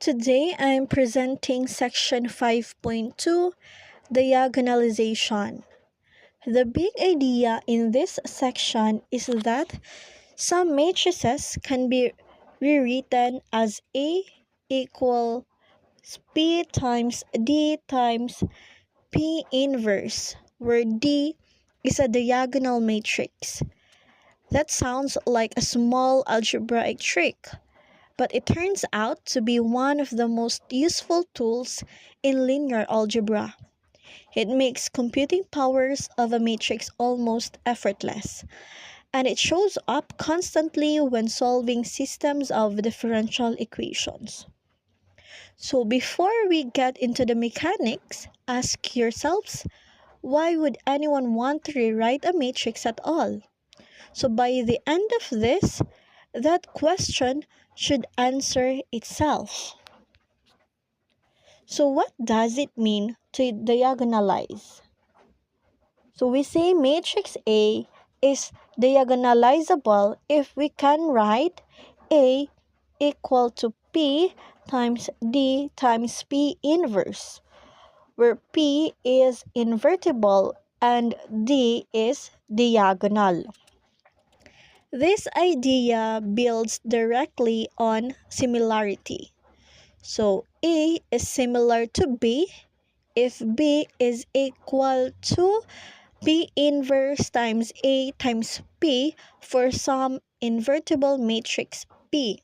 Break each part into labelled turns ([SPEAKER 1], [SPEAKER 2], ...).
[SPEAKER 1] Today I'm presenting section 5.2, diagonalization. The big idea in this section is that some matrices can be rewritten as A equals P times D times P inverse, where D is a diagonal matrix. That sounds like a small algebraic trick, but it turns out to be one of the most useful tools in linear algebra. It makes computing powers of a matrix almost effortless, and it shows up constantly when solving systems of differential equations. So before we get into the mechanics, ask yourselves, why would anyone want to rewrite a matrix at all? So by the end of this, that question should answer itself. So what does it mean to diagonalize? So we say matrix A is diagonalizable if we can write A equal to P times D times P inverse, where P is invertible and D is diagonal. This idea builds directly on similarity. So A is similar to B if B is equal to P inverse times A times P for some invertible matrix P.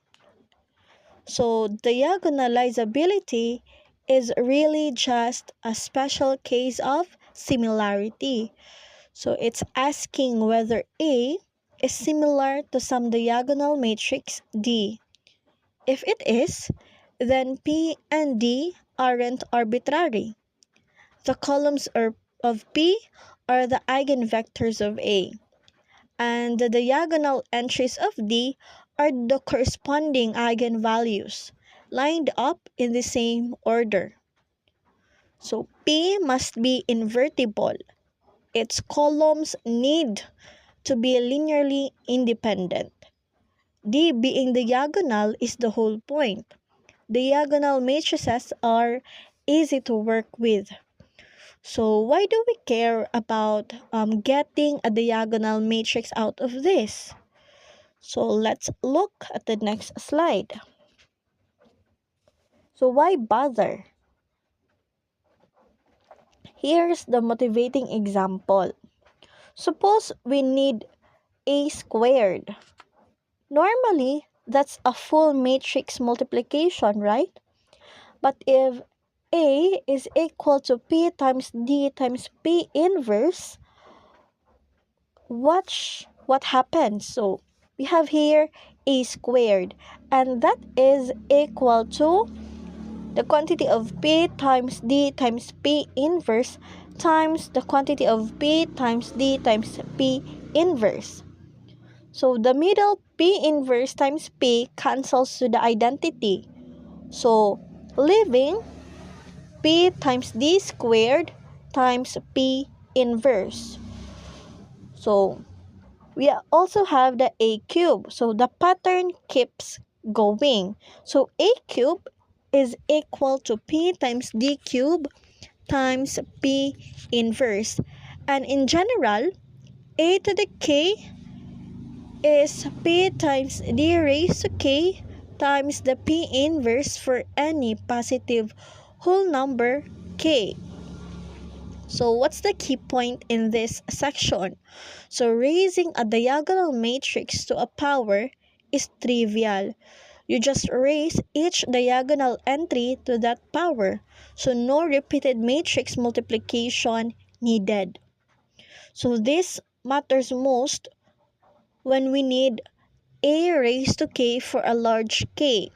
[SPEAKER 1] So diagonalizability is really just a special case of similarity. So it's asking whether A is similar to some diagonal matrix D. If it is, then P and D aren't arbitrary. The columns of P are the eigenvectors of A, and the diagonal entries of D are the corresponding eigenvalues, lined up in the same order. So P must be invertible. Its columns need to be linearly independent. D being diagonal is the whole point. Diagonal matrices are easy to work with. So why do we care about getting a diagonal matrix out of this? So let's look at the next slide. So why bother? Here's the motivating example. Suppose we need A squared. Normally, that's a full matrix multiplication, right? But if A is equal to P times D times P inverse, watch what happens. So we have here A squared, and that is equal to the quantity of P times D times P inverse times the quantity of P times D times P inverse. So the middle P inverse times P cancels to the identity. So leaving P times D squared times P inverse. So we also have the A cube. So the pattern keeps going. So A cube is equal to P times D cube times P inverse. And in general, A to the K is P times D raised to K times the P inverse for any positive whole number K. So what's the key point in this section? So raising a diagonal matrix to a power is trivial. You just raise each diagonal entry to that power. So no repeated matrix multiplication needed. So this matters most when we need A raised to K for a large K,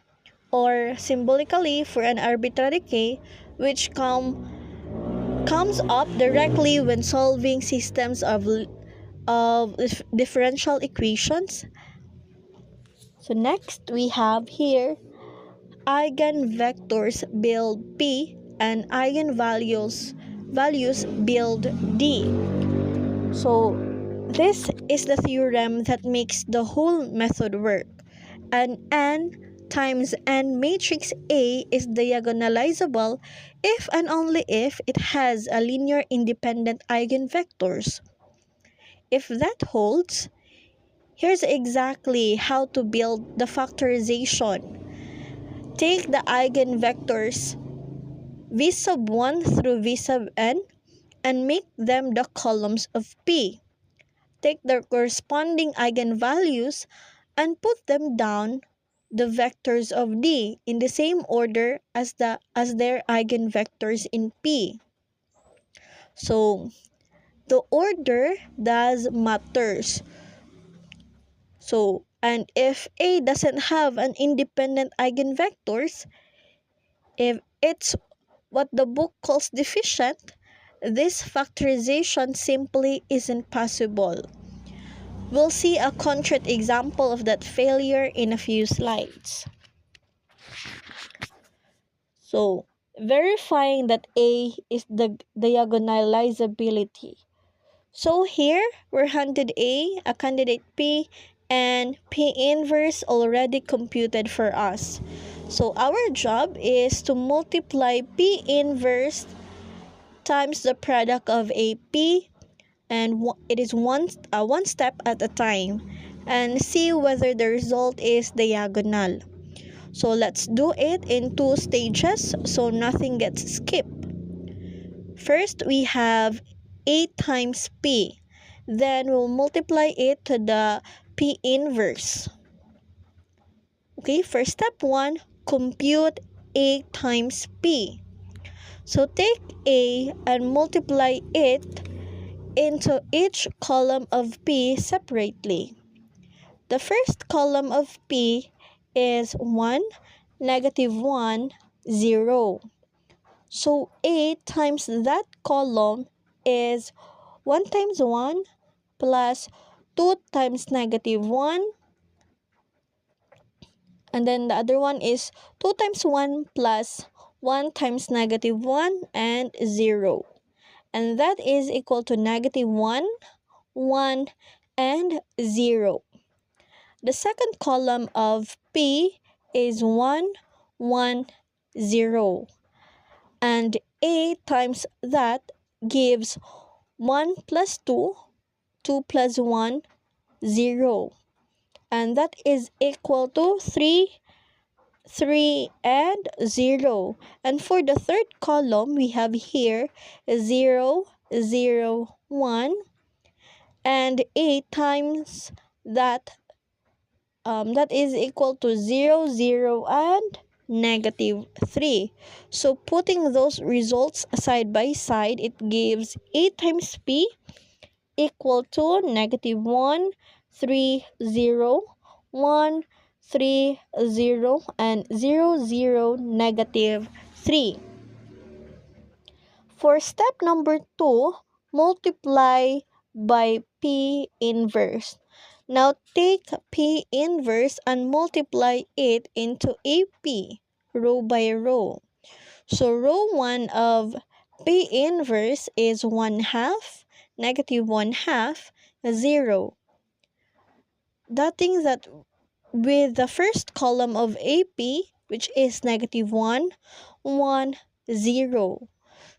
[SPEAKER 1] or symbolically for an arbitrary K, which comes up directly when solving systems of differential equations. So next we have here eigenvectors build P and eigenvalues build D. So this is the theorem that makes the whole method work. And N times n matrix A is diagonalizable if and only if it has a linear independent eigenvectors. If that holds, here's exactly how to build the factorization. Take the eigenvectors v sub 1 through v sub n and make them the columns of P. Take their corresponding eigenvalues and put them down the vectors of D in the same order as their eigenvectors in P. So the order does matters. So, and if A doesn't have an independent eigenvectors, if it's what the book calls deficient, this factorization simply isn't possible. We'll see a concrete example of that failure in a few slides. So, verifying that A is the diagonalizability. So here, we're handed a candidate P, and P inverse already computed for us. So our job is to multiply P inverse times the product of AP, and it is one step at a time, and see whether the result is diagonal. So let's do it in 2 stages so nothing gets skipped. First, we have A times P. Then we'll multiply it to the P inverse. Okay, for step 1, compute A times P. So take A and multiply it into each column of P separately. The first column of P is 1, -1, 0. So A times that column is 1 times 1 plus 2 times -1, and then the other one is 2 times 1 plus 1 times -1 and 0. And that is equal to -1, 1, and 0. The second column of P is 1, 1, 0. And A times that gives 1 plus 2, 2 plus 1, 0. And that is equal to 3, 3, and 0. And for the third column, we have here 0, 0, 1. And A times that is equal to 0, 0, and -3. So putting those results side by side, it gives A times P equal to -1, 3, 0, 1, 3, 0, and 0, 0, -3. For step number 2, multiply by P inverse. Now take P inverse and multiply it into AP, row by row. So row 1 of P inverse is 1/2, -1/2, 0. That means that with the first column of AP, which is -1, 1, 0.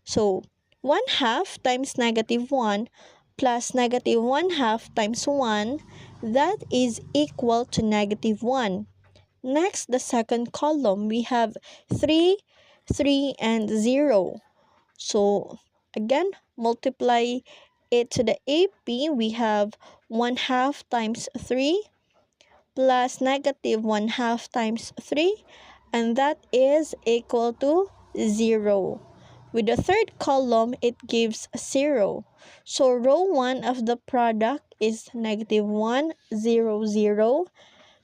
[SPEAKER 1] So 1/2 times -1 plus -1/2 times 1, that is equal to -1. Next, the second column, we have 3, 3, and 0. So again, multiply it to the AP, we have 1/2 times 3 plus -1/2 times 3, and that is equal to 0. With the third column, it gives 0. So row 1 of the product is -1, 0, 0.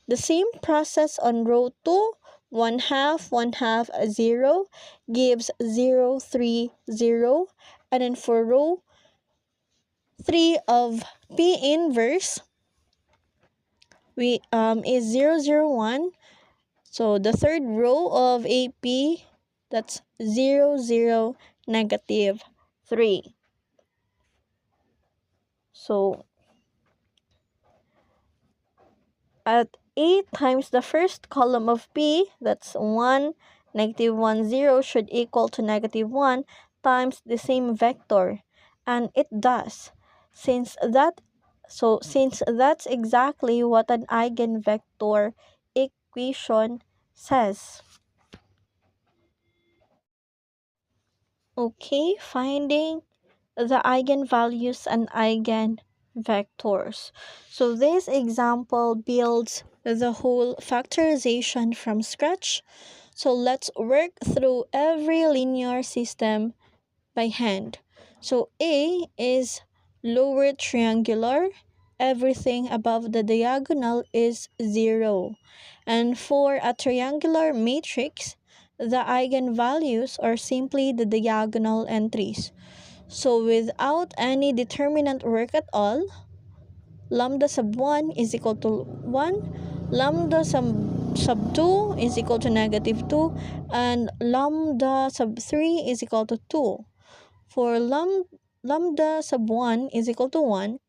[SPEAKER 1] The same process on row 2, 1/2, 1/2, 0 gives 0, 3, 0. And then for row 3 of P inverse, we is 0, 0, 1. So the third row of AP, that's 0, 0, -3. So at A times the first column of P, that's 1, negative 1, 0, should equal to negative 1 times the same vector. And it does. Since that's exactly what an eigenvector equation says. Okay, finding the eigenvalues and eigenvectors. So this example builds the whole factorization from scratch. So let's work through every linear system by hand. So A is lower triangular. Everything above the diagonal is 0. And for a triangular matrix, the eigenvalues are simply the diagonal entries. So without any determinant work at all, lambda sub 1 is equal to 1, lambda sub 2 is equal to negative 2, and lambda sub 3 is equal to 2. For lambda sub 1 is equal to 1,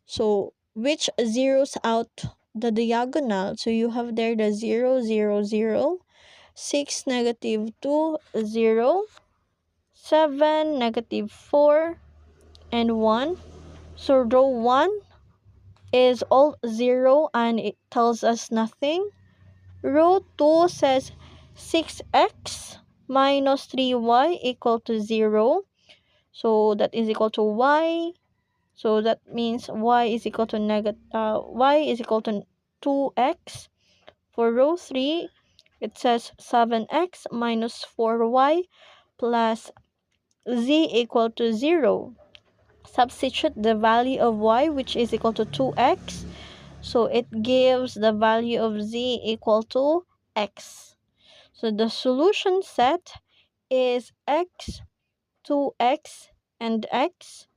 [SPEAKER 1] so which zeroes out the diagonal. So you have there the 0, 0, 0, 6, negative 2, 0, 7, negative 4, and 1. So row 1 is all 0 and it tells us nothing. Row 2 says 6x minus 3y equal to 0. So that is equal to y. So that means y is equal to y is equal to 2x. For row 3, it says 7x minus 4y plus z equal to 0. Substitute the value of y, which is equal to 2x. So it gives the value of z equal to x. So the solution set is x, 2x, and x.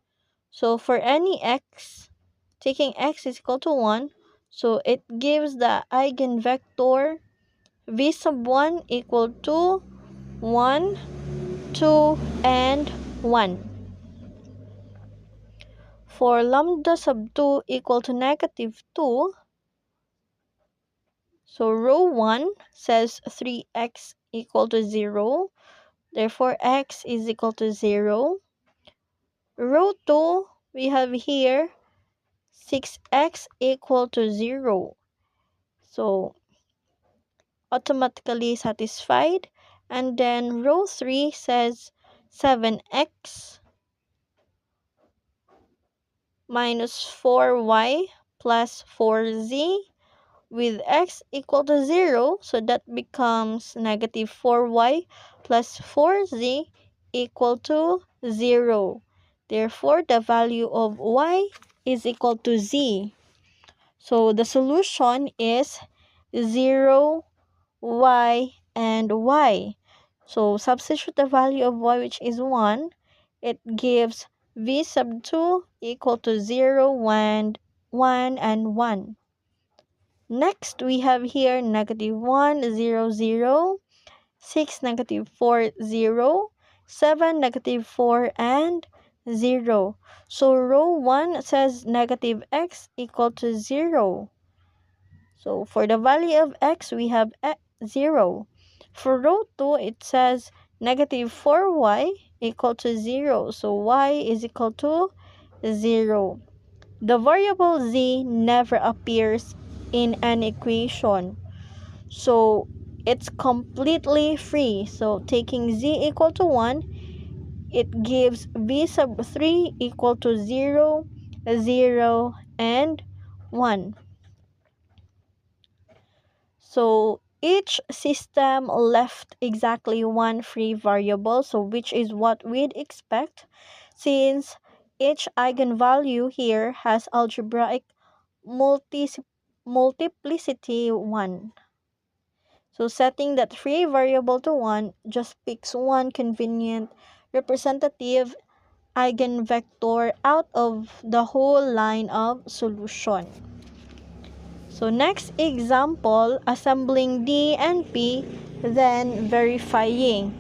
[SPEAKER 1] So for any x, taking x is equal to 1, so it gives the eigenvector v sub 1 equal to 1, 2, and 1. For lambda sub 2 equal to negative 2, so row 1 says 3x equal to 0, therefore x is equal to 0. Row 2, we have here 6x equal to 0. So automatically satisfied. And then row 3 says 7x minus 4y plus 4z with x equal to 0. So that becomes negative 4y plus 4z equal to 0. Therefore, the value of y is equal to z. So the solution is 0, y, and y. So substitute the value of y, which is 1. It gives v sub 2 equal to 0, 1, 1, and 1. Next, we have here negative 1, 0, 0, 6, negative 4, 0, 7, negative 4, and 0. So row 1 says negative x equal to 0. So for the value of x, we have 0. For row 2, it says negative 4y equal to 0. So y is equal to 0. The variable z never appears in an equation. So it's completely free. So taking z equal to 1, it gives v sub 3 equal to 0, 0, and 1. So each system left exactly one free variable, so which is what we'd expect since each eigenvalue here has algebraic multiplicity 1. So setting that free variable to 1 just picks one convenient representative eigenvector out of the whole line of solution. So next example, assembling D and P, then verifying.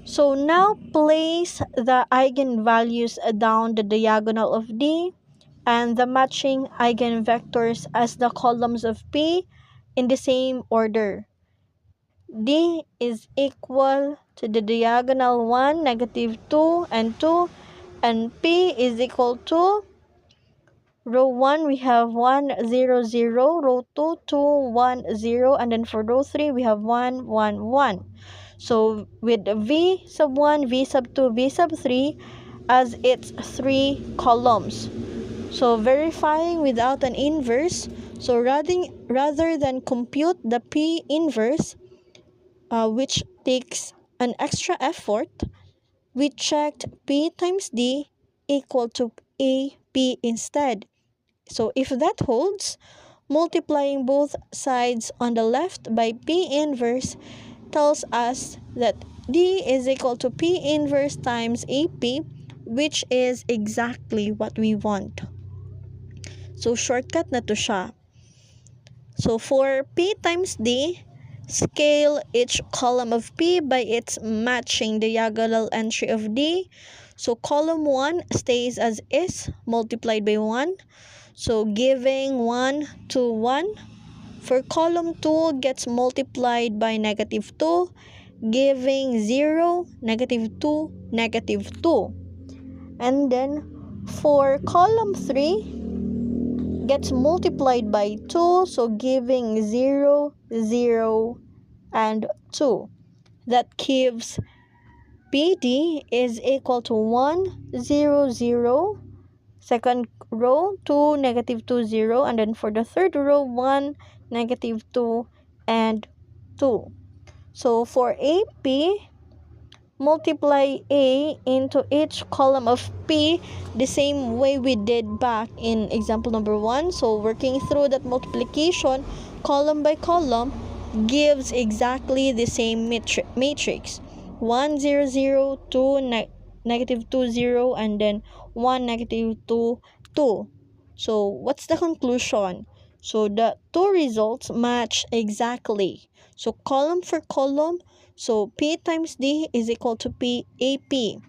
[SPEAKER 1] So now place the eigenvalues down the diagonal of D. and the matching eigenvectors as the columns of P in the same order. D is equal to the diagonal 1, negative 2, and 2, and P is equal to row 1 we have 1 0 0, row 2 2 1 0, and then for row 3 we have 1 1 1. So with V sub 1, V sub 2, V sub 3 as its 3 columns. So verifying without an inverse, so rather than compute the P inverse, which takes an extra effort, we checked P times D equal to AP instead. So if that holds, multiplying both sides on the left by P inverse tells us that D is equal to P inverse times AP, which is exactly what we want. So shortcut na to siya. So for P times D, scale each column of P by its matching diagonal entry of D. So column 1 stays as is, multiplied by 1. So giving 1 to 1. For column 2 gets multiplied by negative 2, giving 0, negative 2, negative 2. And then for column 3 gets multiplied by 2, so giving 0, 0, and 2. That gives PD is equal to 1, 0, 0. Second row 2, negative 2, 0, and then for the third row 1, negative 2, and 2. So for AP, multiply A into each column of P the same way we did back in example number 1. So working through that multiplication column by column gives exactly the same matrix. 1 0 0, 2 negative 2 0, and then 1 negative 2 2. So what's the conclusion? So the two results match exactly. So column for column, so P times D is equal to PAP.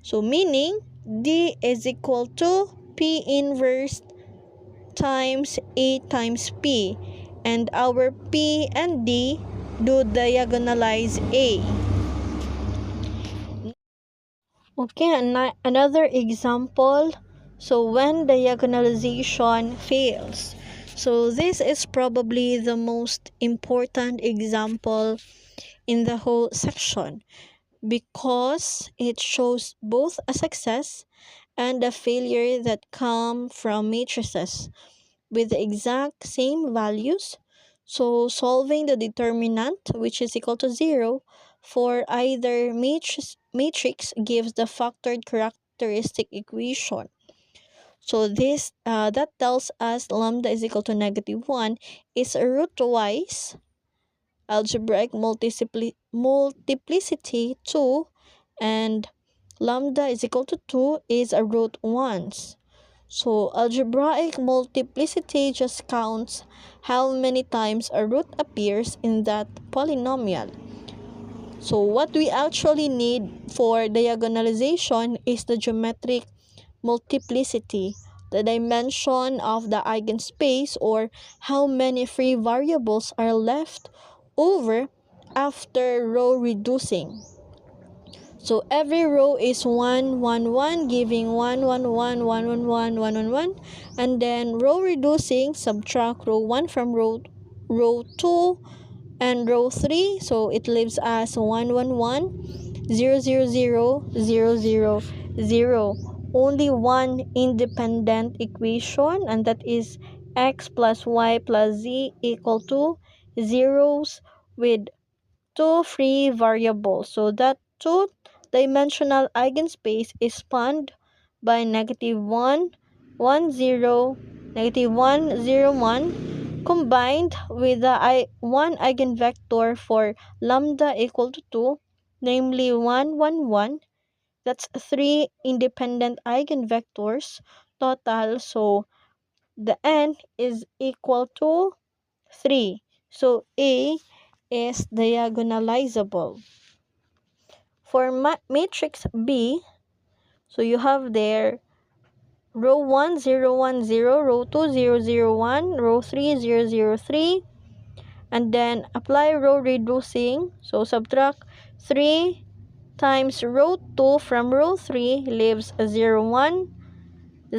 [SPEAKER 1] So meaning D is equal to P inverse times A times P. And our P and D do diagonalize A. Okay, another example. So when diagonalization fails. So this is probably the most important example in the whole section because it shows both a success and a failure that come from matrices with the exact same values. So solving the determinant, which is equal to 0, for either matrix gives the factored characteristic equation. So this that tells us lambda is equal to negative 1 is a rootwise algebraic multiplicity 2, and lambda is equal to 2 is a root once. So algebraic multiplicity just counts how many times a root appears in that polynomial. So what we actually need for diagonalization is the geometric multiplicity, the dimension of the eigenspace, or how many free variables are left over after row reducing. So every row is 1 1 1, giving 1 1 1 1 1 1 1 1 1, and then row reducing, subtract row 1 from row 2 and row 3, so it leaves us 1 1 1 0 0 0 0 0 0. Only one independent equation, and that is x plus y plus z equal to zeros with two free variables. So that two-dimensional eigenspace is spanned by negative 1 1 0, negative 1 0 1, combined with the one eigenvector for lambda equal to 2, namely 1 1 1. That's 3 independent eigenvectors total. So the n is equal to 3. So A is diagonalizable. For matrix B, so you have there row 1, 0, 1, 0, row 2, 0, 0, 1, row 3, 0, 0, 3, and then apply row reducing. So subtract 3 times row 2 from row 3 leaves a 0, 1,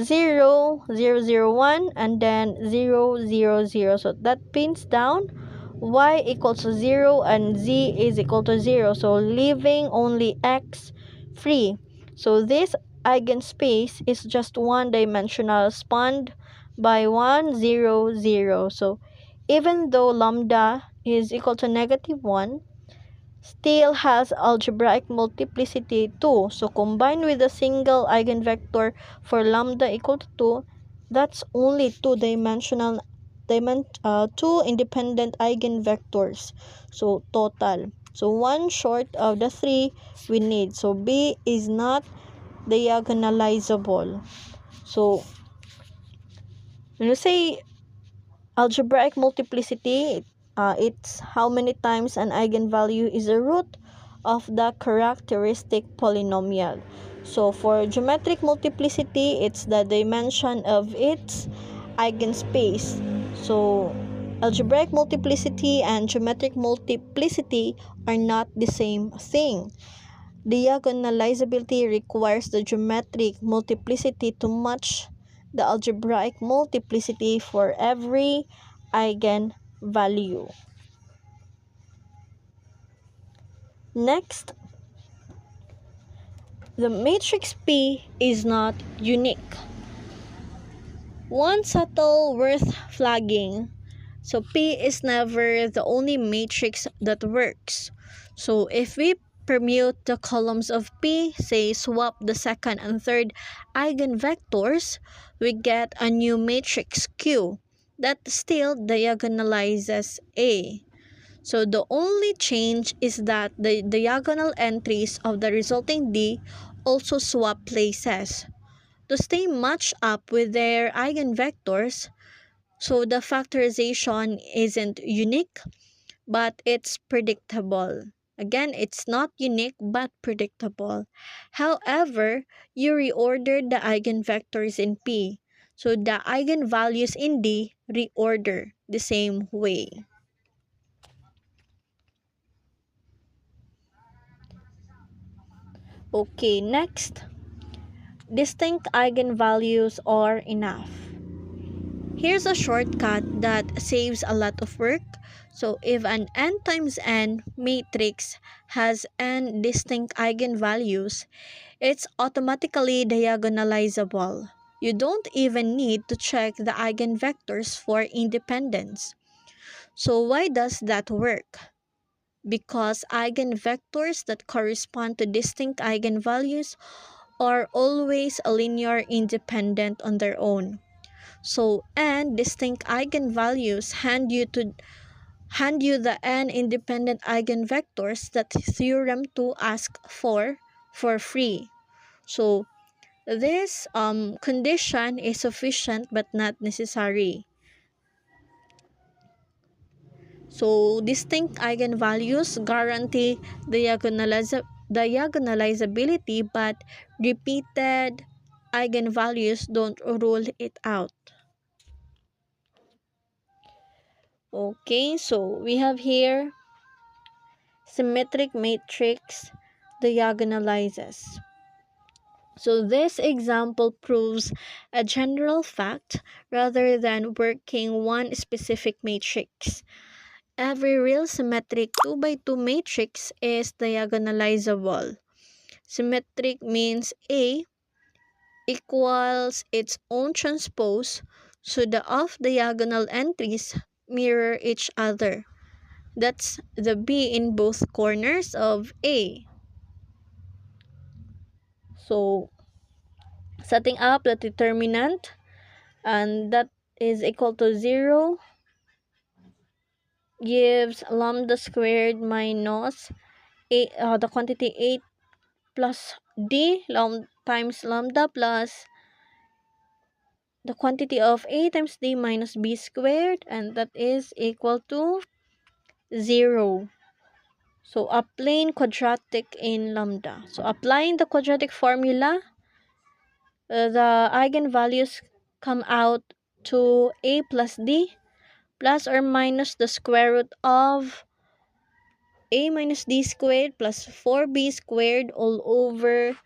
[SPEAKER 1] 0, 0, 0, 1, and then 0, 0, 0. So that pins down y equals to 0 and z is equal to 0. So leaving only x free. So this eigenspace is just one-dimensional spanned by 1, 0, 0. So even though lambda is equal to -1, still has algebraic multiplicity 2. So combined with a single eigenvector for lambda equal to 2, that's only two-dimensional two independent eigenvectors. So total. So one short of the three we need. So B is not diagonalizable. So when you say algebraic multiplicity, it's how many times an eigenvalue is a root of the characteristic polynomial. So for geometric multiplicity, it's the dimension of its eigenspace. So algebraic multiplicity and geometric multiplicity are not the same thing. Diagonalizability requires the geometric multiplicity to match the algebraic multiplicity for every eigenvalue. Next, the matrix P is not unique. One subtle worth flagging. So P is never the only matrix that works. So if we permute the columns of P, say swap the second and third eigenvectors, we get a new matrix Q that still diagonalizes A. So the only change is that the diagonal entries of the resulting D also swap places to stay matched up with their eigenvectors. So the factorization isn't unique, but it's predictable. Again, it's not unique but predictable. However, you reorder the eigenvectors in P, so the eigenvalues in D reorder the same way. Okay, next, distinct eigenvalues are enough. Here's a shortcut that saves a lot of work. So if an n times n matrix has n distinct eigenvalues, it's automatically diagonalizable. You don't even need to check the eigenvectors for independence. So why does that work? Because eigenvectors that correspond to distinct eigenvalues are always a linear independent on their own. So n distinct eigenvalues hand you the n independent eigenvectors that theorem 2 asks for free. So this condition is sufficient but not necessary. So distinct eigenvalues guarantee diagonalizability, but repeated eigenvalues don't rule it out. Okay, so we have here symmetric matrix diagonalizes. So this example proves a general fact rather than working one specific matrix. Every real symmetric 2 by 2 matrix is diagonalizable. Symmetric means A equals its own transpose, so the off-diagonal entries mirror each other. That's the B in both corners of A. So, setting up the determinant, and that is equal to 0, gives lambda squared minus the quantity 8 plus D times lambda plus the quantity of A times D minus B squared, and that is equal to 0. So, a plane quadratic in lambda. So, applying the quadratic formula, the eigenvalues come out to a plus d plus or minus the square root of a minus d squared plus 4b squared all over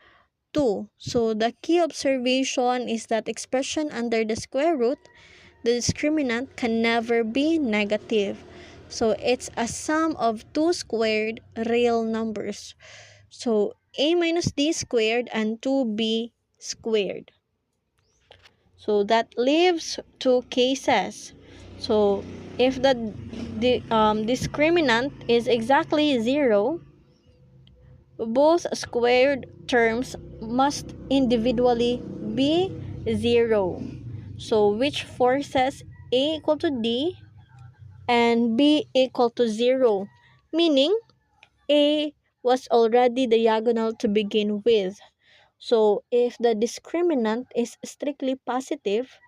[SPEAKER 1] 2. So the key observation is that expression under the square root, the discriminant can never be negative. So it's a sum of two squared real numbers. So a minus d squared and 2b squared. So that leaves two cases. So if the discriminant is exactly 0, both squared terms must individually be 0. So which forces a equal to d and b equal to 0, meaning a was already diagonal to begin with. So if the discriminant is strictly positive,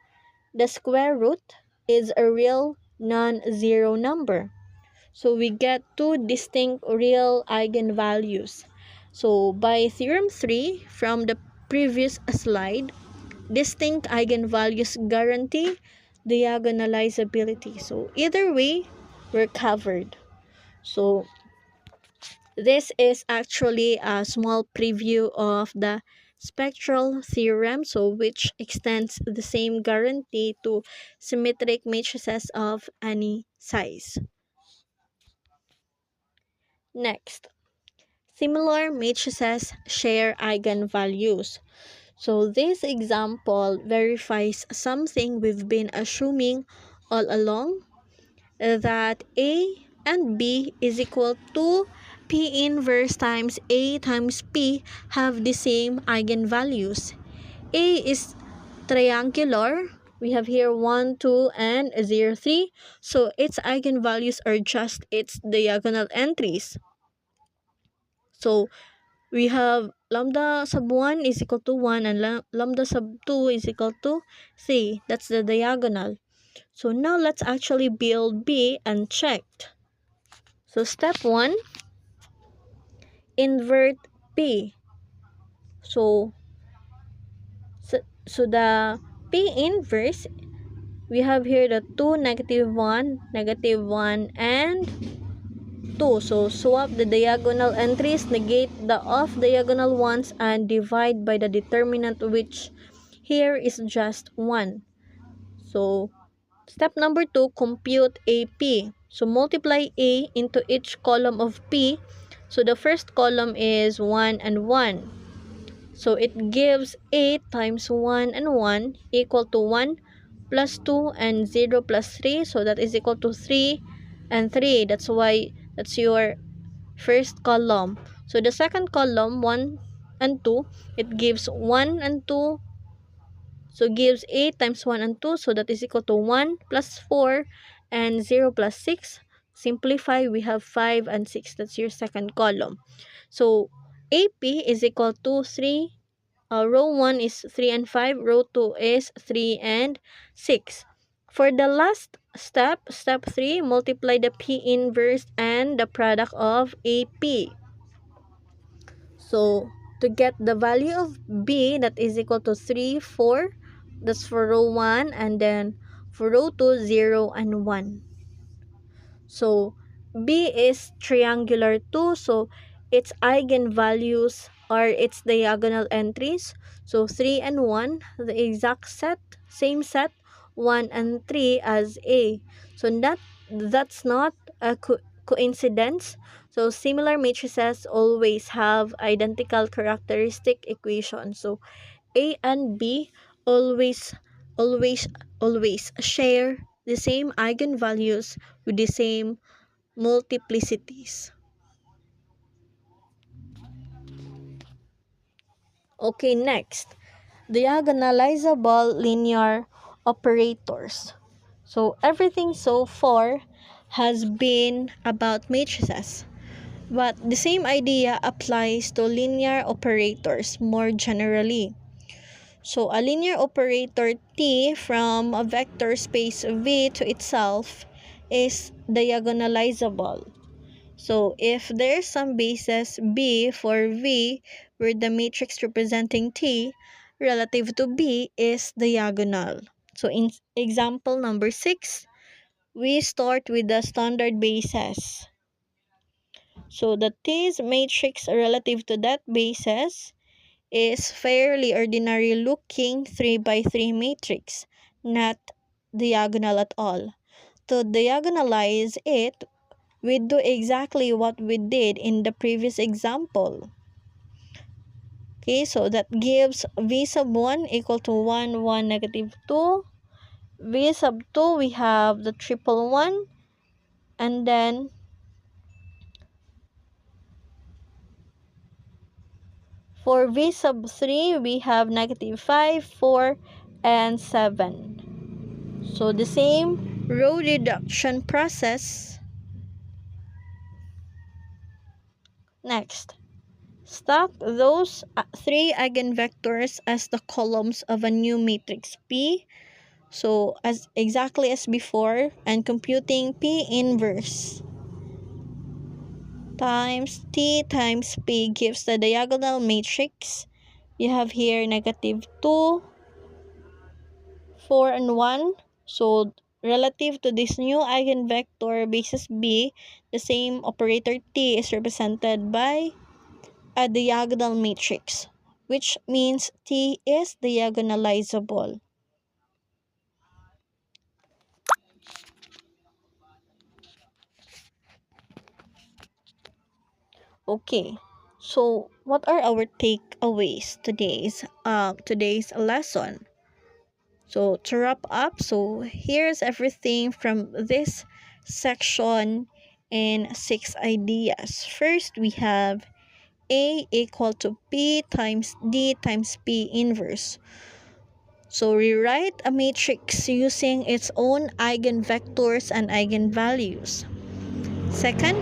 [SPEAKER 1] the square root is a real non-zero number. So we get two distinct real eigenvalues. So by theorem 3 from the previous slide, distinct eigenvalues guarantee diagonalizability. So either way, we're covered. So this is actually a small preview of the spectral theorem, so which extends the same guarantee to symmetric matrices of any size. Next, similar matrices share eigenvalues. So this example verifies something we've been assuming all along, that A and B is equal to P inverse times A times P have the same eigenvalues. A is triangular. We have here 1, 2, and 0, 3. So its eigenvalues are just its diagonal entries. So we have lambda sub 1 is equal to 1 and lambda sub 2 is equal to 3. That's the diagonal. So now let's actually build B and check. So step 1, invert P. So the P inverse, we have here the 2, negative 1, negative 1, and 2. So swap the diagonal entries, negate the off diagonal ones, and divide by the determinant, which here is just 1. So step number 2, compute AP. So multiply A into each column of P. So the first column is 1 and 1. So it gives A times 1 and 1 equal to 1 plus 2 and 0 plus 3. So that is equal to 3 and 3. That's why that's your first column. So the second column, 1 and 2, it gives 1 and 2. So gives 8 times 1 and 2. So that is equal to 1 plus 4 and 0 plus 6. Simplify, we have 5 and 6. That's your second column. So AP is equal to 3. Row 1 is 3 and 5. Row 2 is 3 and 6. For the last step, step 3, multiply the P inverse and the product of AP. So to get the value of B, that is equal to 3, 4. That's for row 1. And then for row 2, 0 and 1. So B is triangular too. So its eigenvalues are its diagonal entries. So 3 and 1, the exact set, same set, 1 and 3 as A. So that's not a coincidence. So similar matrices always have identical characteristic equations. So A and B always always share the same eigenvalues with the same multiplicities. Okay, next, diagonalizable linear operators. So everything so far has been about matrices, but the same idea applies to linear operators more generally. So a linear operator T from a vector space V to itself is diagonalizable. So if there's some basis B for V where the matrix representing T, relative to B is diagonal. So in example number 6, we start with the standard basis. So the T's matrix relative to that basis is fairly ordinary looking 3 by 3 matrix, not diagonal at all. To diagonalize it, we do exactly what we did in the previous example. Okay, so that gives V sub 1 equal to 1, 1, negative 2. V sub 2, we have the triple 1. And then for V sub 3, we have negative 5, 4, and 7. So the same row reduction process. Next, stack those 3 eigenvectors as the columns of a new matrix P. So as exactly as before, and computing P inverse times T times P gives the diagonal matrix. You have here negative 2, 4, and 1. So relative to this new eigenvector basis B, the same operator T is represented by a diagonal matrix, which means T is diagonalizable. Okay, so what are our takeaways today's lesson? So to wrap up, so here's everything from this section in 6 ideas. First, we have A equal to P times D times P inverse. So rewrite a matrix using its own eigenvectors and eigenvalues. Second,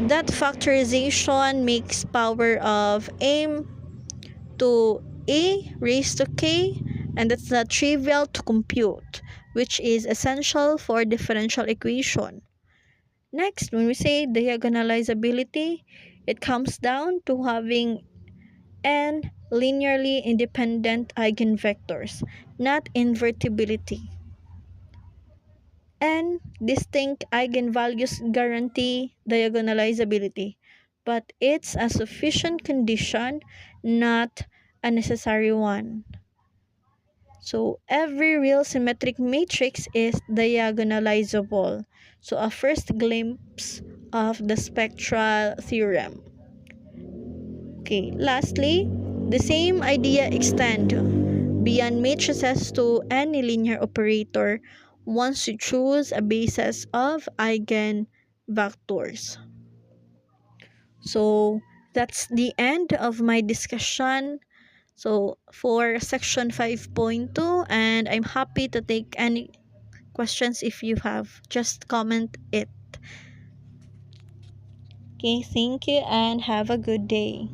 [SPEAKER 1] that factorization makes power of m to a raised to k, and that's not trivial to compute, which is essential for differential equation. Next, when we say diagonalizability, it comes down to having n linearly independent eigenvectors, not invertibility. And distinct eigenvalues guarantee diagonalizability, but it's a sufficient condition, not a necessary one. So every real symmetric matrix is diagonalizable. So a first glimpse of the spectral theorem. Okay, lastly, the same idea extend beyond matrices to any linear operator once you choose a basis of eigenvectors. So that's the end of my discussion. So for section 5.2, and I'm happy to take any questions if you have. Just comment it. Okay, thank you and have a good day.